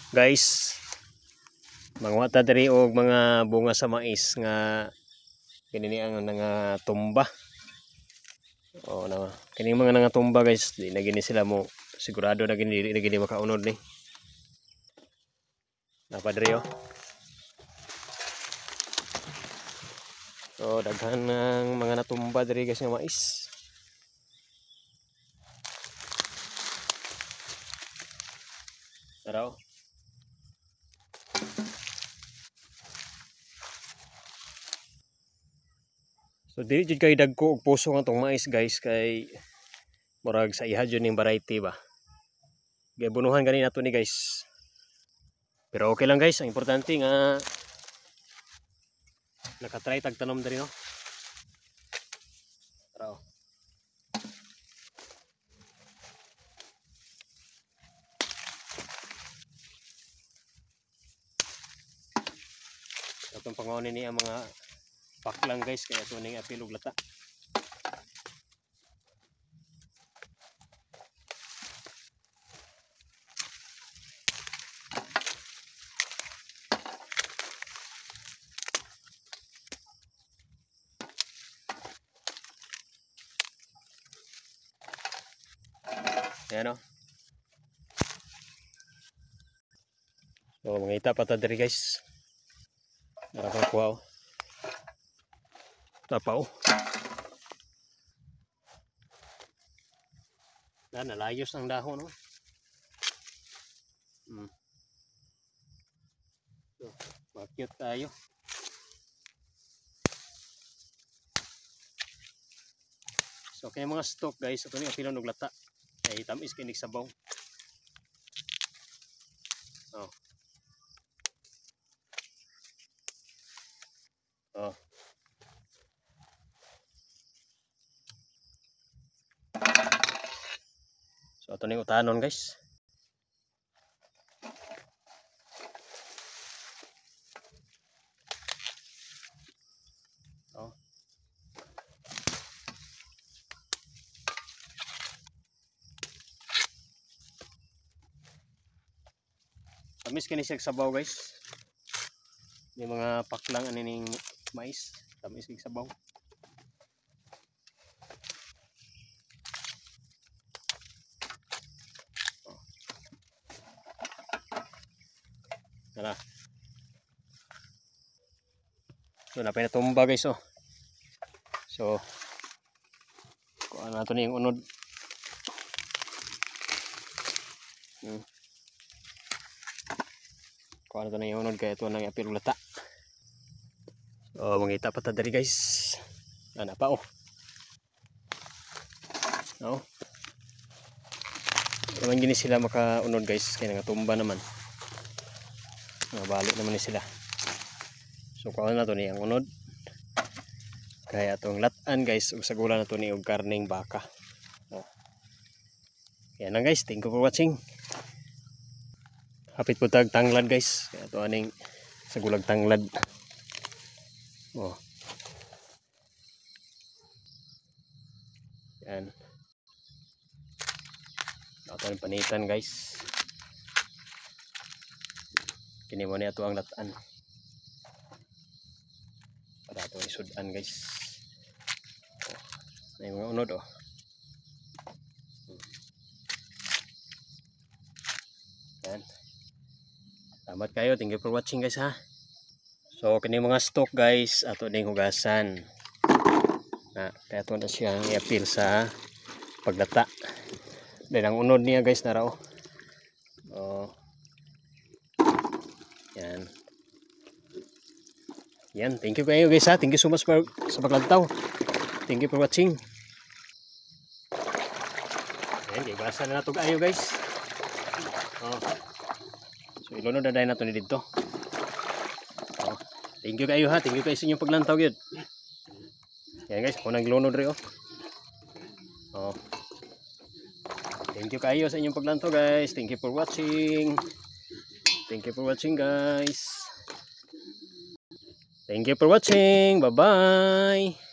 Guys, mangwata diri og mga bunga sa mais nga kini ang nga tumba. O na kini mga nga tumba guys, di na gini sila mo sigurado na gini makaunod ni. Napa diri oh. So daghan ng mga natumba diri guys nga mais. Tara oh. So dili jud kay dagko og puso nga tong mais guys kay murag sa iha jud ning variety ba. Gay bunuhan gani nato ni guys. Pero okay lang guys, ang importante nga nakatry tag tanom diri no. Tara oh. Atong pangonin ni ang mga paklang guys kaya ito ning apil og lata. Ayan o. So mangita pa ta diri guys. Nakapang kuha o. Tapaw. Nalayos ang dahon no. So, makyut tayo. So kaya mga stock guys, ito ni apilon og lata. Ay tamis kinig sabaw. Oh. Oh. So ito na yung utanon guys. Oh. Tamis kini siya sabaw guys. May mga paklang anining mais. Tamis kini sabaw. Tara. So napay na tumba guys oh. So kuha nato ni yung unod. Kuha nato na yung unod kaya ito nang apil lata. So mangita pa ta diri guys. Ana pa oh. No. Naman gini sila makaunod guys kaya nga tumba naman. Balik naman ni sila. So kuha na to ni ang unod. Kaya itong latan guys, ug sagula na to ni og karning baka. Oh. Kaya na guys, thank you for watching. Hapit po tag tanglad guys. Kaya ito aning sagulag tanglad. Oh. Yan. Ito ang panitan guys. Kini mo niya ito ang latan. Para ito isudan guys. Oh. May mga unod oh. Yan. Salamat kayo. Thank you for watching guys ha. So kini mga stock guys ato ding hugasan. Kaya ito na siyang i-appeal sa paglata. Then ang unod niya guys na raw. Oh. Yan. Yan, thank you kayo guys ha. Thank you so much for sa paglantaw. Thank you for watching. Yan, gigasa na nato kayo guys. Oh. So ilunod na dahil nato ni dito. Oh. Thank you kayo ha. Thank you kayo sa inyong paglantaw yun. Yan guys, ako naglunod rin oh. Oh. Thank you kayo sa inyong paglantaw guys. Thank you for watching. Thank you for watching guys. Thank you for watching. Bye-bye.